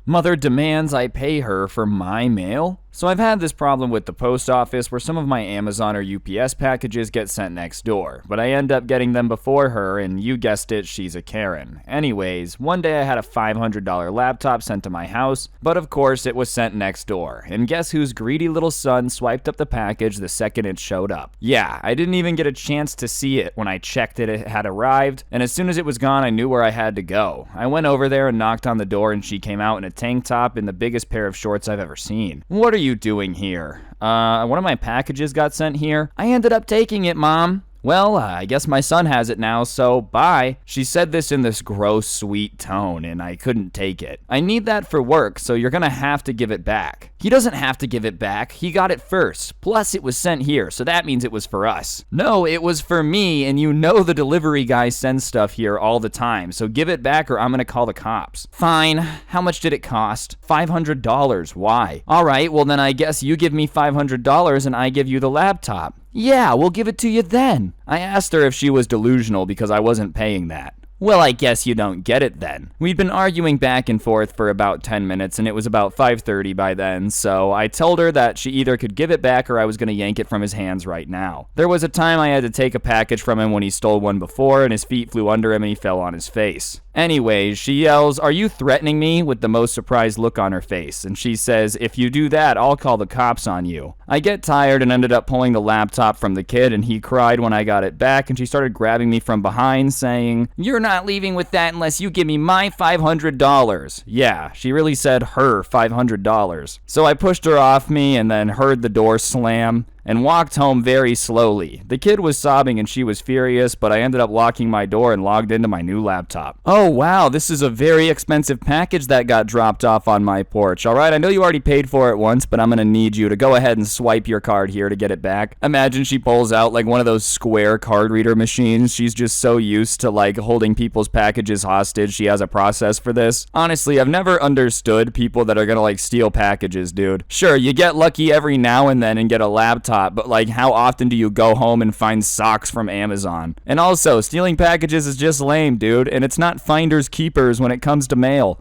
Mother demands I pay her for my mail? So I've had this problem with the post office where some of my Amazon or UPS packages get sent next door, but I end up getting them before her, and you guessed it, she's a Karen. Anyways, one day I had a $500 laptop sent to my house, but of course it was sent next door, and guess whose greedy little son swiped up the package the second it showed up? Yeah, I didn't even get a chance to see it when I checked it had arrived, and as soon as it was gone I knew where I had to go. I went over there and knocked on the door, and she came out in a tank top and the biggest pair of shorts I've ever seen. What are you doing here? One of my packages got sent here. I ended up taking it, Mom. Well, I guess my son has it now, so bye. She said this in this gross, sweet tone, and I couldn't take it. I need that for work, so you're gonna have to give it back. He doesn't have to give it back. He got it first. Plus, it was sent here, so that means it was for us. No, it was for me, and you know the delivery guy sends stuff here all the time, so give it back or I'm gonna call the cops. Fine. How much did it cost? $500. Why? All right, well then I guess you give me $500 and I give you the laptop. Yeah, we'll give it to you then. I asked her if she was delusional because I wasn't paying that. Well, I guess you don't get it then. We'd been arguing back and forth for about 10 minutes and it was about 5:30 by then, so I told her that she either could give it back or I was going to yank it from his hands right now. There was a time I had to take a package from him when he stole one before and his feet flew under him and he fell on his face. Anyways, she yells, "Are you threatening me?" with the most surprised look on her face, and she says, "If you do that, I'll call the cops on you." I get tired and ended up pulling the laptop from the kid, and he cried when I got it back, and she started grabbing me from behind, saying, "You're not leaving with that unless you give me my $500. Yeah, she really said her $500. So I pushed her off me and then heard the door slam and walked home very slowly. The kid was sobbing and she was furious, but I ended up locking my door and logged into my new laptop. Oh wow, this is a very expensive package that got dropped off on my porch. Alright, I know you already paid for it once, but I'm gonna need you to go ahead and swipe your card here to get it back. Imagine she pulls out like one of those square card reader machines. She's just so used to like holding people's packages hostage, she has a process for this. Honestly, I've never understood people that are gonna like steal packages, dude. Sure, you get lucky every now and then and get a laptop, but like how often do you go home and find socks from Amazon? And also, stealing packages is just lame, dude, and it's not finders keepers when it comes to mail.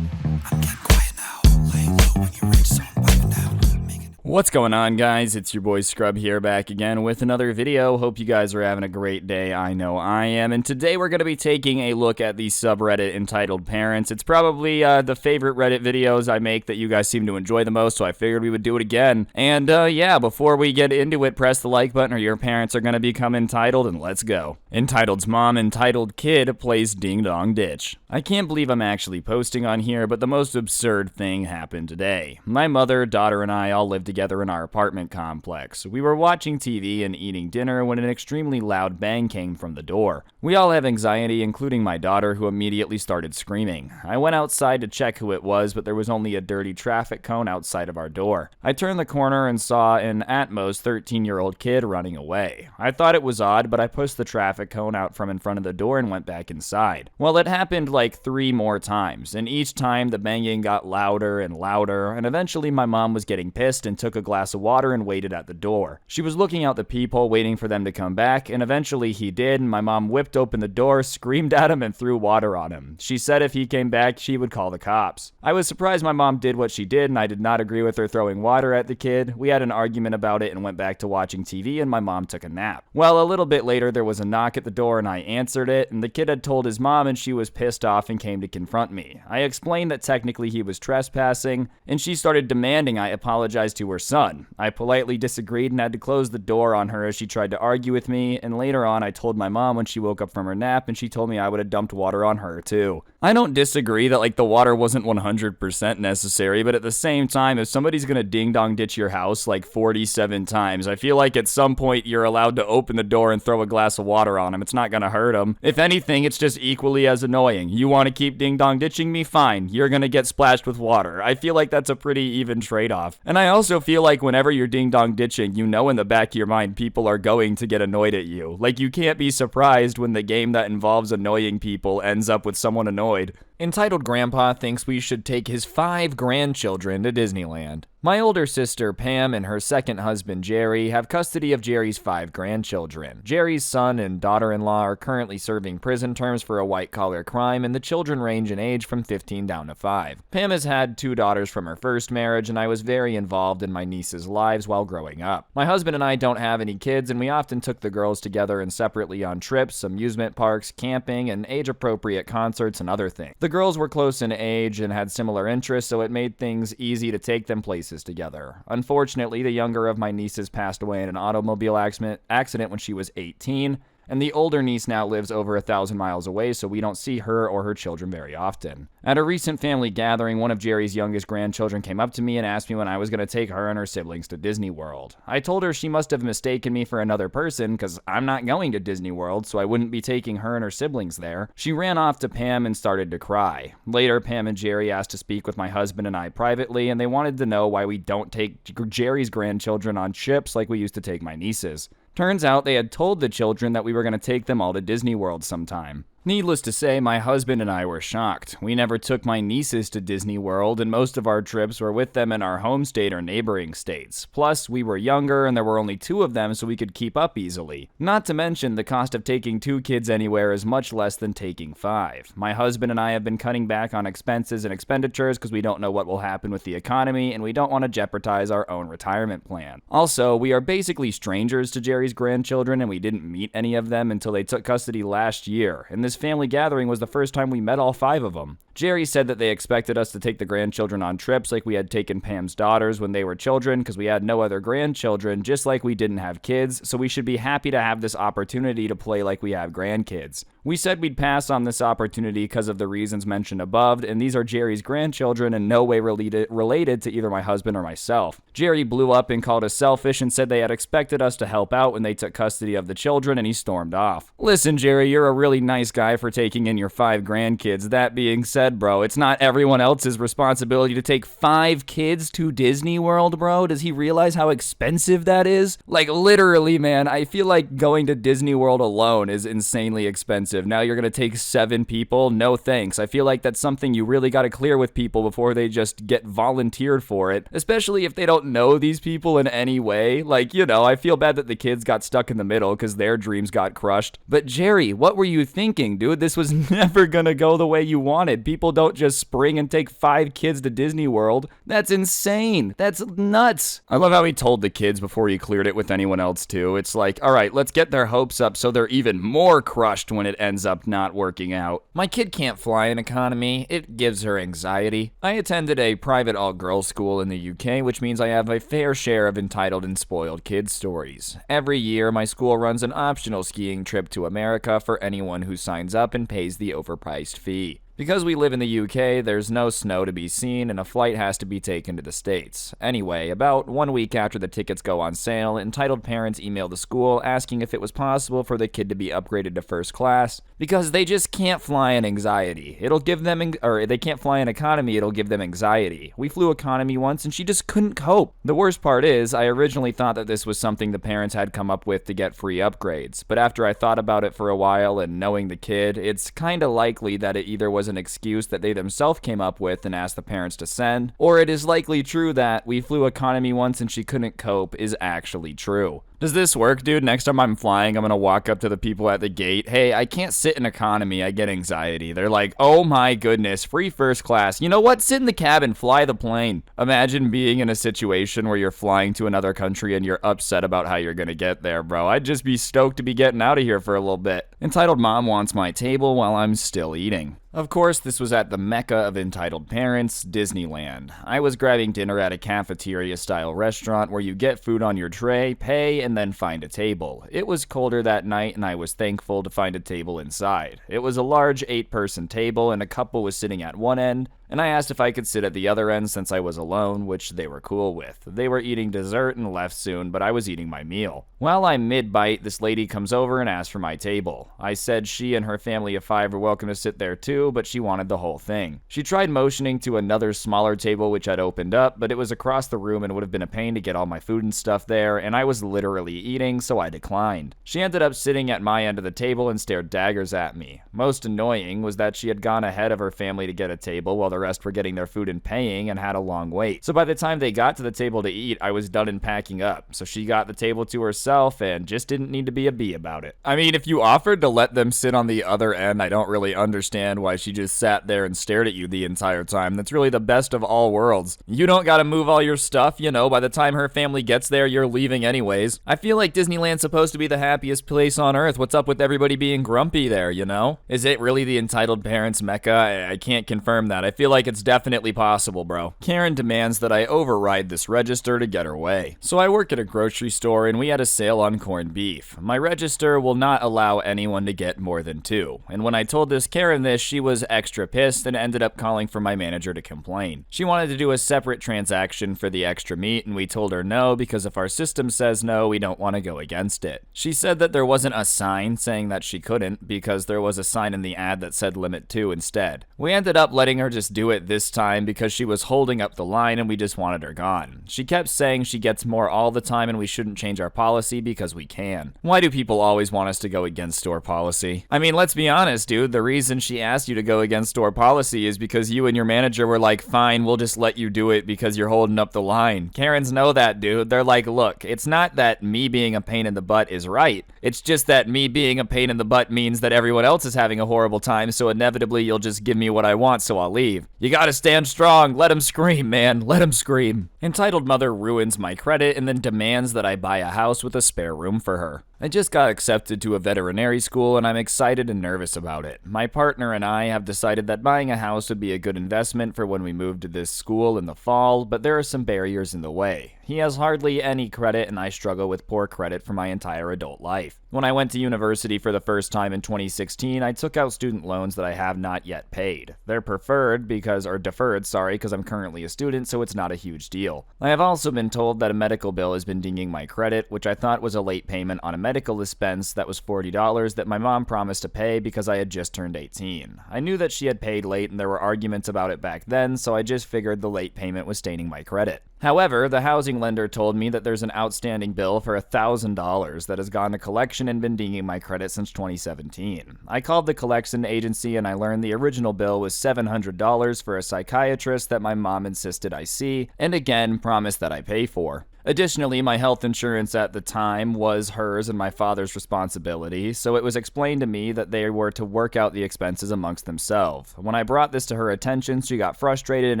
I'm getting quiet now. Lay low when you reach zone 5 now. What's going on, guys? It's your boy Scrub here, back again with another video. Hope you guys are having a great day. I know I am. And today we're going to be taking a look at the subreddit entitled Parents. It's probably the favorite Reddit videos I make that you guys seem to enjoy the most, so I figured we would do it again. And yeah, before we get into it, press the like button or your parents are going to become entitled, and let's go. Entitled's mom, entitled kid, plays Ding Dong Ditch. I can't believe I'm actually posting on here, but the most absurd thing happened today. My mother, daughter, and I all live together in our apartment complex. We were watching TV and eating dinner when an extremely loud bang came from the door. We all have anxiety, including my daughter, who immediately started screaming. I went outside to check who it was, but there was only a dirty traffic cone outside of our door. I turned the corner and saw an at most 13-year-old kid running away. I thought it was odd, but I pushed the traffic cone out from in front of the door and went back inside. Well, it happened like 3 more times, and each time the banging got louder and louder, and eventually my mom was getting pissed and took a glass of water and waited at the door. She was looking out the peephole waiting for them to come back, and eventually he did, and my mom whipped open the door, screamed at him, and threw water on him. She said if he came back, she would call the cops. I was surprised my mom did what she did, and I did not agree with her throwing water at the kid. We had an argument about it and went back to watching TV, and my mom took a nap. Well, a little bit later, there was a knock at the door, and I answered it, and the kid had told his mom, and she was pissed off and came to confront me. I explained that technically he was trespassing, and she started demanding I apologize to her son. I politely disagreed and had to close the door on her as she tried to argue with me, and later on I told my mom when she woke up from her nap, and she told me I would have dumped water on her too. I don't disagree that like the water wasn't 100% necessary, but at the same time, if somebody's gonna ding dong ditch your house like 47 times, I feel like at some point you're allowed to open the door and throw a glass of water on him. It's not gonna hurt him. If anything, it's just equally as annoying. You want to keep ding dong ditching me? Fine. You're gonna get splashed with water. I feel like that's a pretty even trade-off. And I also feel like whenever you're ding dong ditching, you know in the back of your mind people are going to get annoyed at you. Like you can't be surprised when the game that involves annoying people ends up with someone annoyed. Entitled Grandpa thinks we should take his 5 grandchildren to Disneyland. My older sister, Pam, and her second husband, Jerry, have custody of Jerry's 5 grandchildren. Jerry's son and daughter-in-law are currently serving prison terms for a white-collar crime, and the children range in age from 15 down to 5. Pam has had 2 daughters from her first marriage, and I was very involved in my nieces' lives while growing up. My husband and I don't have any kids, and we often took the girls together and separately on trips, amusement parks, camping, and age-appropriate concerts and other things. The girls were close in age and had similar interests, so it made things easy to take them places together. Unfortunately, the younger of my nieces passed away in an automobile accident when she was 18, and the older niece now lives over 1,000 miles away, so we don't see her or her children very often. At a recent family gathering, one of Jerry's youngest grandchildren came up to me and asked me when I was going to take her and her siblings to Disney World. I told her she must have mistaken me for another person because I'm not going to Disney World, so I wouldn't be taking her and her siblings there. She ran off to Pam and started to cry. Later, Pam and Jerry asked to speak with my husband and I privately, and they wanted to know why we don't take Jerry's grandchildren on trips like we used to take my nieces. Turns out they had told the children that we were going to take them all to Disney World sometime. Needless to say, my husband and I were shocked. We never took my nieces to Disney World, and most of our trips were with them in our home state or neighboring states. Plus, we were younger, and there were only 2 of them, so we could keep up easily. Not to mention, the cost of taking 2 kids anywhere is much less than taking 5. My husband and I have been cutting back on expenses and expenditures because we don't know what will happen with the economy, and we don't want to jeopardize our own retirement plan. Also, we are basically strangers to Jerry's grandchildren, and we didn't meet any of them until they took custody last year, and this family gathering was the first time we met all 5 of them. Jerry said that they expected us to take the grandchildren on trips like we had taken Pam's daughters when they were children because we had no other grandchildren, just like we didn't have kids, so we should be happy to have this opportunity to play like we have grandkids. We said we'd pass on this opportunity because of the reasons mentioned above, and these are Jerry's grandchildren in no way related to either my husband or myself. Jerry blew up and called us selfish and said they had expected us to help out when they took custody of the children, and he stormed off. Listen, Jerry, you're a really nice guy for taking in your 5 grandkids. That being said, bro, it's not everyone else's responsibility to take 5 kids to Disney World, bro. Does he realize how expensive that is? Like, literally, man, I feel like going to Disney World alone is insanely expensive. Now you're gonna take 7 people? No thanks. I feel like that's something you really gotta clear with people before they just get volunteered for it, especially if they don't know these people in any way. Like, you know, I feel bad that the kids got stuck in the middle because their dreams got crushed. But Jerry, what were you thinking, dude? This was never gonna go the way you wanted. People don't just spring and take 5 kids to Disney World. That's insane. That's nuts. I love how he told the kids before he cleared it with anyone else too. It's like, all right, let's get their hopes up so they're even more crushed when it ends up not working out. My kid can't fly in economy. It gives her anxiety. I attended a private all-girls school in the UK, which means I have a fair share of entitled and spoiled kid stories. Every year, my school runs an optional skiing trip to America for anyone who signs up and pays the overpriced fee. Because we live in the UK, there's no snow to be seen and a flight has to be taken to the States. Anyway, about 1 week after the tickets go on sale, entitled parents email the school asking if it was possible for the kid to be upgraded to first class because they just can't fly in anxiety. They can't fly in economy, it'll give them anxiety. We flew economy once and she just couldn't cope. The worst part is, I originally thought that this was something the parents had come up with to get free upgrades, but after I thought about it for a while and knowing the kid, it's kinda likely that it either was an excuse that they themselves came up with and asked the parents to send, or it is likely true that we flew economy once and she couldn't cope is actually true. Does this work, dude? Next time I'm flying, I'm gonna walk up to the people at the gate. Hey, I can't sit in economy. I get anxiety. They're like, oh my goodness, free first class. You know what? Sit in the cabin, fly the plane. Imagine being in a situation where you're flying to another country and you're upset about how you're gonna get there, bro. I'd just be stoked to be getting out of here for a little bit. Entitled mom wants my table while I'm still eating. Of course, this was at the mecca of entitled parents, Disneyland. I was grabbing dinner at a cafeteria-style restaurant where you get food on your tray, pay, and then find a table. It was colder that night, and I was thankful to find a table inside. It was a large 8-person table, and a couple was sitting at one end, and I asked if I could sit at the other end since I was alone, which they were cool with. They were eating dessert and left soon, but I was eating my meal. While I'm mid-bite, this lady comes over and asks for my table. I said she and her family of 5 were welcome to sit there too, but she wanted the whole thing. She tried motioning to another smaller table which I'd opened up, but it was across the room and would have been a pain to get all my food and stuff there, and I was literally eating, so I declined. She ended up sitting at my end of the table and stared daggers at me. Most annoying was that she had gone ahead of her family to get a table while the rest were getting their food and paying and had a long wait. So by the time they got to the table to eat, I was done and packing up. So she got the table to herself and just didn't need to be a bee about it. I mean, if you offered to let them sit on the other end, I don't really understand why she just sat there and stared at you the entire time. That's really the best of all worlds. You don't gotta move all your stuff, you know, by the time her family gets there, you're leaving anyways. I feel like Disneyland's supposed to be the happiest place on earth. What's up with everybody being grumpy there, you know? Is it really the entitled parents mecca? I can't confirm that. I feel like it's definitely possible, bro. Karen demands that I override this register to get her way. So I work at a grocery store and we had a sale on corned beef. My register will not allow anyone to get more than 2. And when I told this Karen this, she was extra pissed and ended up calling for my manager to complain. She wanted to do a separate transaction for the extra meat and we told her no because if our system says no, we don't want to go against it. She said that there wasn't a sign saying that she couldn't because there was a sign in the ad that said limit 2 instead. We ended up letting her just do it this time because she was holding up the line and we just wanted her gone. She kept saying she gets more all the time and we shouldn't change our policy because we can. Why do people always want us to go against store policy? I mean, let's be honest, dude. The reason she asked you to go against store policy is because you and your manager were like, fine, we'll just let you do it because you're holding up the line. Karens know that, dude. They're like, look, it's not that me being a pain in the butt is right. It's just that me being a pain in the butt means that everyone else is having a horrible time, so inevitably you'll just give me what I want, so I'll leave. You gotta stand strong. Let him scream, man. Let him scream. Entitled mother ruins my credit and then demands that I buy a house with a spare room for her. I just got accepted to a veterinary school and I'm excited and nervous about it. My partner and I have decided that buying a house would be a good investment for when we move to this school in the fall, but there are some barriers in the way. He has hardly any credit and I struggle with poor credit for my entire adult life. When I went to university for the first time in 2016, I took out student loans that I have not yet paid. They're deferred because I'm currently a student, so it's not a huge deal. I have also been told that a medical bill has been dinging my credit, which I thought was a late payment on a medical expense that was $40 that my mom promised to pay because I had just turned 18. I knew that she had paid late and there were arguments about it back then, so I just figured the late payment was staining my credit. However, the housing lender told me that there's an outstanding bill for $1,000 that has gone to collection and been dinging my credit since 2017. I called the collection agency and I learned the original bill was $700 for a psychiatrist that my mom insisted I see, and again promised that I pay for. Additionally, my health insurance at the time was hers and my father's responsibility, so it was explained to me that they were to work out the expenses amongst themselves. When I brought this to her attention, she got frustrated and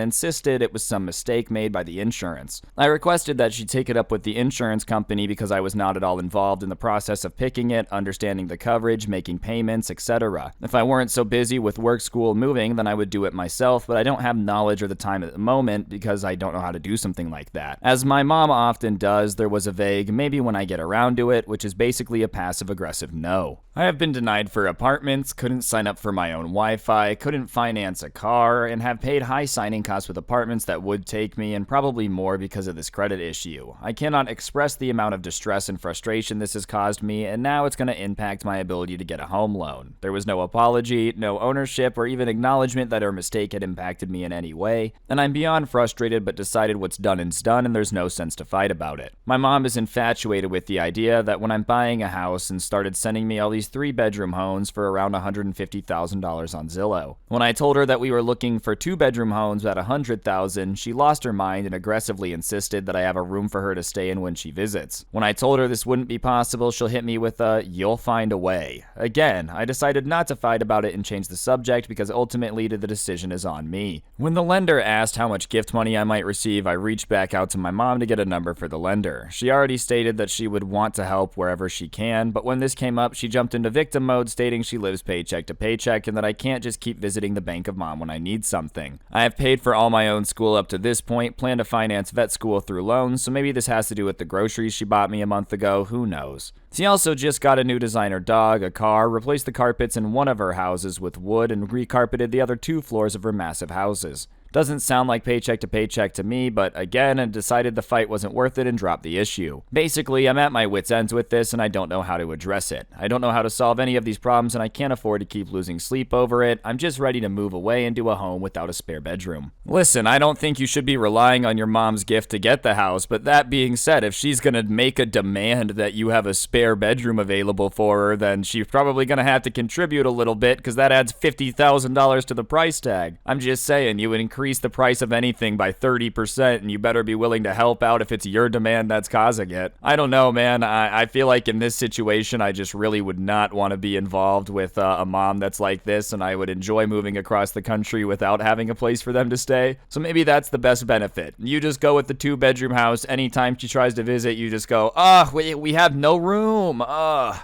insisted it was some mistake made by the insurance. I requested that she take it up with the insurance company because I was not at all involved in the process of picking it, understanding the coverage, making payments, etc. If I weren't so busy with work, school, moving, then I would do it myself, but I don't have knowledge or the time at the moment because I don't know how to do something like that. As my mom often does, there was a vague maybe when I get around to it, which is basically a passive-aggressive no. I have been denied for apartments, couldn't sign up for my own Wi-Fi, couldn't finance a car, and have paid high signing costs with apartments that would take me, and probably more because of this credit issue. I cannot express the amount of distress and frustration this has caused me, and now it's going to impact my ability to get a home loan. There was no apology, no ownership, or even acknowledgement that her mistake had impacted me in any way, and I'm beyond frustrated but decided what's done is done and there's no sense to fight about it. My mom is infatuated with the idea that when I'm buying a house and started sending me all these 3-bedroom homes for around $150,000 on Zillow. When I told her that we were looking for 2-bedroom homes at $100,000, she lost her mind and aggressively insisted that I have a room for her to stay in when she visits. When I told her this wouldn't be possible, she'll hit me with a, "You'll find a way." Again, I decided not to fight about it and change the subject because ultimately the decision is on me. When the lender asked how much gift money I might receive, I reached back out to my mom to get a number for the lender. She already stated that she would want to help wherever she can, but when this came up, she jumped into victim mode, stating she lives paycheck to paycheck and that I can't just keep visiting the bank of mom when I need something. I have paid for all my own school up to this point, plan to finance vet school through loans, so maybe this has to do with the groceries she bought me a month ago, who knows. She also just got a new designer dog, a car, replaced the carpets in one of her houses with wood, and recarpeted the other 2 floors of her massive houses. Doesn't sound like paycheck to paycheck to me, but again, I decided the fight wasn't worth it and dropped the issue. Basically, I'm at my wit's ends with this and I don't know how to address it. I don't know how to solve any of these problems and I can't afford to keep losing sleep over it. I'm just ready to move away into a home without a spare bedroom. Listen, I don't think you should be relying on your mom's gift to get the house, but that being said, if she's gonna make a demand that you have a spare bedroom available for her, then she's probably gonna have to contribute a little bit because that adds $50,000 to the price tag. I'm just saying, you would increase the price of anything by 30% and you better be willing to help out if it's your demand that's causing it. I don't know, man. I feel like in this situation, I just really would not want to be involved with a mom that's like this, and I would enjoy moving across the country without having a place for them to stay. So maybe that's the best benefit. You just go with the 2-bedroom house. Anytime she tries to visit, you just go, we have no room.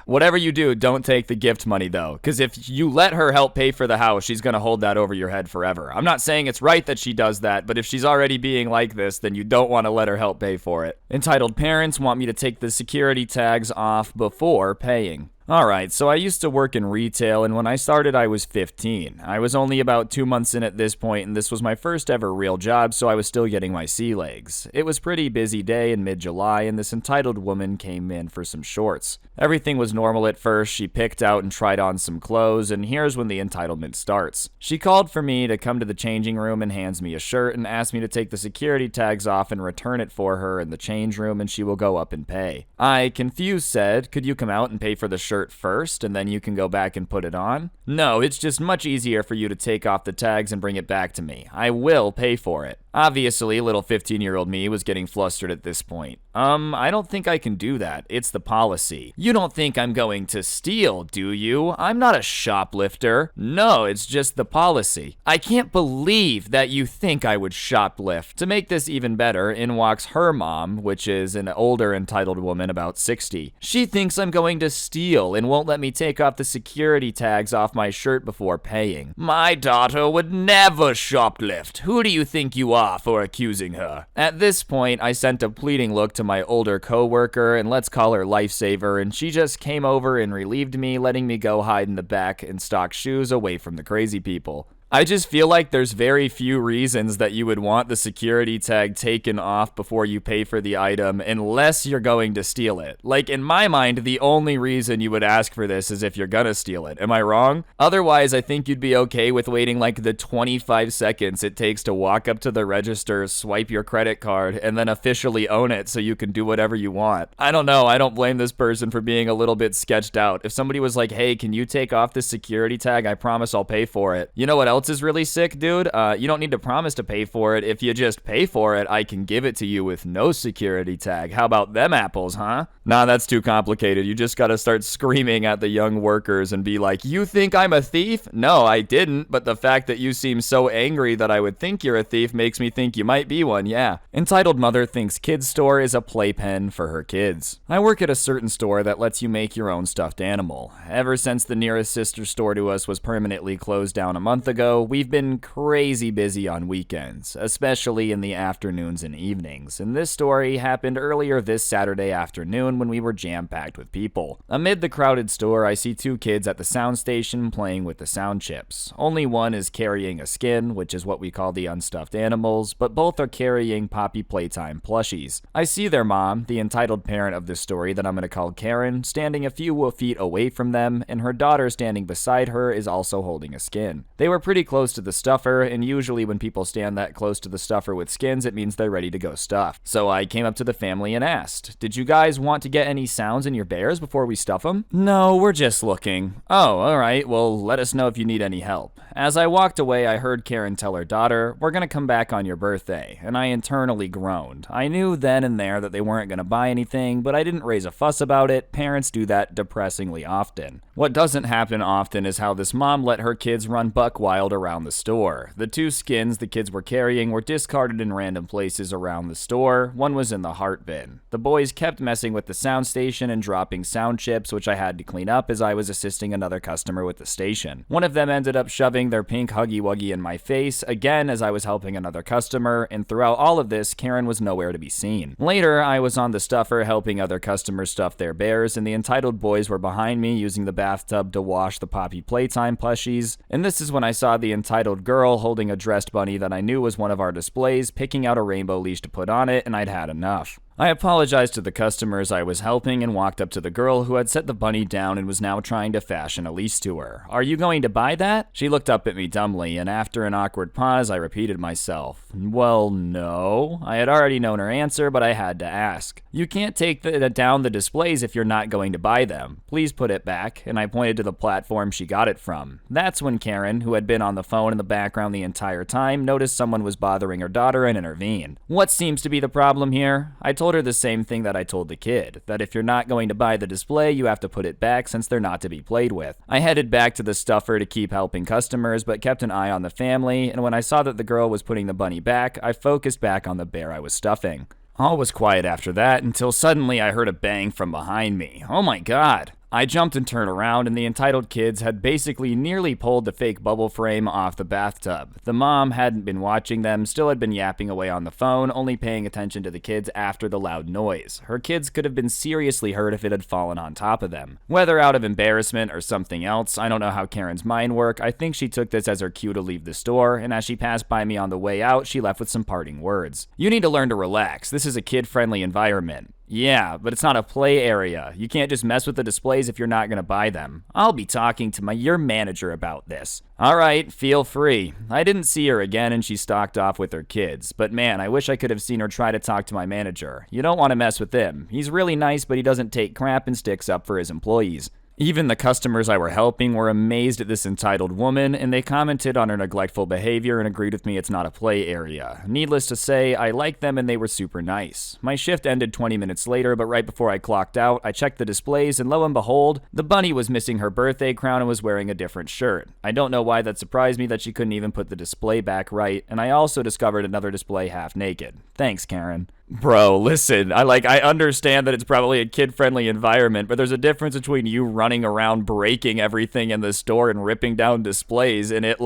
Whatever you do, don't take the gift money though, because if you let her help pay for the house, she's gonna hold that over your head forever. I'm not saying it's right that she does that, but if she's already being like this, then you don't want to let her help pay for it. Entitled parents want me to take the security tags off before paying. Alright, so I used to work in retail, and when I started I was 15. I was only about 2 months in at this point, and this was my first ever real job, so I was still getting my sea legs. It was a pretty busy day in mid-July, and this entitled woman came in for some shorts. Everything was normal at first. She picked out and tried on some clothes, and here's when the entitlement starts. She called for me to come to the changing room and hands me a shirt and asked me to take the security tags off and return it for her in the change room, and she will go up and pay. I, confused, said, "Could you come out and pay for the shirt first and then you can go back and put it on?" "No, it's just much easier for you to take off the tags and bring it back to me. I will pay for it." Obviously, little 15-year-old me was getting flustered at this point. I don't think I can do that. It's the policy." "You don't think I'm going to steal, do you? I'm not a shoplifter." "No, it's just the policy." "I can't believe that you think I would shoplift." To make this even better, in walks her mom, which is an older entitled woman about 60. "She thinks I'm going to steal and won't let me take off the security tags off my shirt before paying." "My daughter would never shoplift. Who do you think you are for accusing her?" At this point, I sent a pleading look to my older co-worker, and let's call her Lifesaver, and she just came over and relieved me, letting me go hide in the back and stock shoes away from the crazy people. I just feel like there's very few reasons that you would want the security tag taken off before you pay for the item unless you're going to steal it. Like, in my mind, the only reason you would ask for this is if you're gonna steal it. Am I wrong? Otherwise, I think you'd be okay with waiting like the 25 seconds it takes to walk up to the register, swipe your credit card, and then officially own it so you can do whatever you want. I don't know. I don't blame this person for being a little bit sketched out. If somebody was like, "Hey, can you take off this security tag? I promise I'll pay for it." You know what else is really sick, dude? You don't need to promise to pay for it. If you just pay for it, I can give it to you with no security tag. How about them apples, huh? Nah, that's too complicated. You just gotta start screaming at the young workers and be like, "You think I'm a thief?" "No, I didn't, but the fact that you seem so angry that I would think you're a thief makes me think you might be one, yeah." Entitled mother thinks kids store is a playpen for her kids. I work at a certain store that lets you make your own stuffed animal. Ever since the nearest sister store to us was permanently closed down a month ago, we've been crazy busy on weekends, especially in the afternoons and evenings, and this story happened earlier this Saturday afternoon when we were jam-packed with people. Amid the crowded store, I see 2 kids at the sound station playing with the sound chips. Only one is carrying a skin, which is what we call the unstuffed animals, but both are carrying Poppy Playtime plushies. I see their mom, the entitled parent of this story that I'm going to call Karen, standing a few feet away from them, and her daughter standing beside her is also holding a skin. They were pretty close to the stuffer, and usually when people stand that close to the stuffer with skins, it means they're ready to go stuff. So I came up to the family and asked, "Did you guys want to get any sounds in your bears before we stuff them?" "No, we're just looking." "Oh, alright, well, let us know if you need any help." As I walked away, I heard Karen tell her daughter, "We're gonna come back on your birthday," and I internally groaned. I knew then and there that they weren't gonna buy anything, but I didn't raise a fuss about it. Parents do that depressingly often. What doesn't happen often is how this mom let her kids run buck wild around the store. The 2 skins the kids were carrying were discarded in random places around the store. One was in the heart bin. The boys kept messing with the sound station and dropping sound chips, which I had to clean up as I was assisting another customer with the station. One of them ended up shoving their pink Huggy Wuggy in my face, again as I was helping another customer, and throughout all of this, Karen was nowhere to be seen. Later, I was on the stuffer helping other customers stuff their bears, and the entitled boys were behind me using the bathtub to wash the Poppy Playtime plushies, and this is when I saw the entitled girl holding a dressed bunny that I knew was one of our displays, picking out a rainbow leash to put on it, and I'd had enough. I apologized to the customers I was helping and walked up to the girl who had set the bunny down and was now trying to fashion a leash to her. "Are you going to buy that?" She looked up at me dumbly, and after an awkward pause, I repeated myself. "Well, no." I had already known her answer, but I had to ask. "You can't take down the displays if you're not going to buy them. Please put it back," and I pointed to the platform she got it from. That's when Karen, who had been on the phone in the background the entire time, noticed someone was bothering her daughter and intervened. "What seems to be the problem here?" I told her the same thing that I told the kid, that if you're not going to buy the display, you have to put it back since they're not to be played with. I headed back to the stuffer to keep helping customers, but kept an eye on the family, and when I saw that the girl was putting the bunny back, I focused back on the bear I was stuffing. All was quiet after that until suddenly I heard a bang from behind me. Oh my god. I jumped and turned around, and the entitled kids had basically nearly pulled the fake bubble frame off the bathtub. The mom hadn't been watching them, still had been yapping away on the phone, only paying attention to the kids after the loud noise. Her kids could have been seriously hurt if it had fallen on top of them. Whether out of embarrassment or something else, I don't know how Karen's mind work. I think she took this as her cue to leave the store, and as she passed by me on the way out, she left with some parting words. "You need to learn to relax. This is a kid-friendly environment." "Yeah, but it's not a play area. You can't just mess with the displays if you're not gonna buy them. I'll be talking to your manager about this." "Alright, feel free." I didn't see her again and she stalked off with her kids. But man, I wish I could have seen her try to talk to my manager. You don't want to mess with him. He's really nice, but he doesn't take crap and sticks up for his employees. Even the customers I were helping were amazed at this entitled woman, and they commented on her neglectful behavior and agreed with me it's not a play area. Needless to say, I liked them and they were super nice. My shift ended 20 minutes later, but right before I clocked out, I checked the displays, and lo and behold, the bunny was missing her birthday crown and was wearing a different shirt. I don't know why that surprised me that she couldn't even put the display back right, and I also discovered another display half naked. Thanks, Karen. Bro, listen, I understand that it's probably a kid-friendly environment, but there's a difference between you running around breaking everything in the store and ripping down displays and it,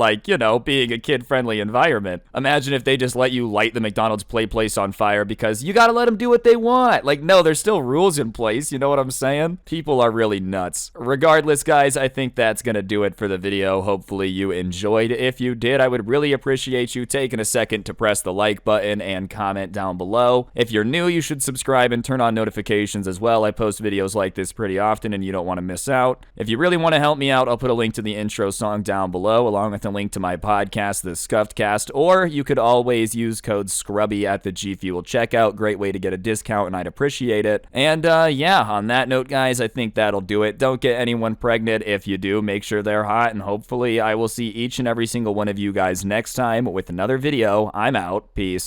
being a kid-friendly environment. Imagine if they just let you light the McDonald's play place on fire because you gotta let them do what they want. No, there's still rules in place, you know what I'm saying? People are really nuts. Regardless, guys, I think that's gonna do it for the video. Hopefully you enjoyed. If you did, I would really appreciate you taking a second to press the like button and comment down below. If you're new, you should subscribe and turn on notifications as well. I post videos like this pretty often and you don't want to miss out. If you really want to help me out, I'll put a link to the intro song down below, along with a link to my podcast, The Scuffed Cast, or you could always use code Scrubby at the G Fuel checkout. Great way to get a discount, and I'd appreciate it. And yeah, on that note, guys, I think that'll do it. Don't get anyone pregnant. If you do, make sure they're hot, and hopefully I will see each and every single one of you guys next time with another video. I'm out. Peace.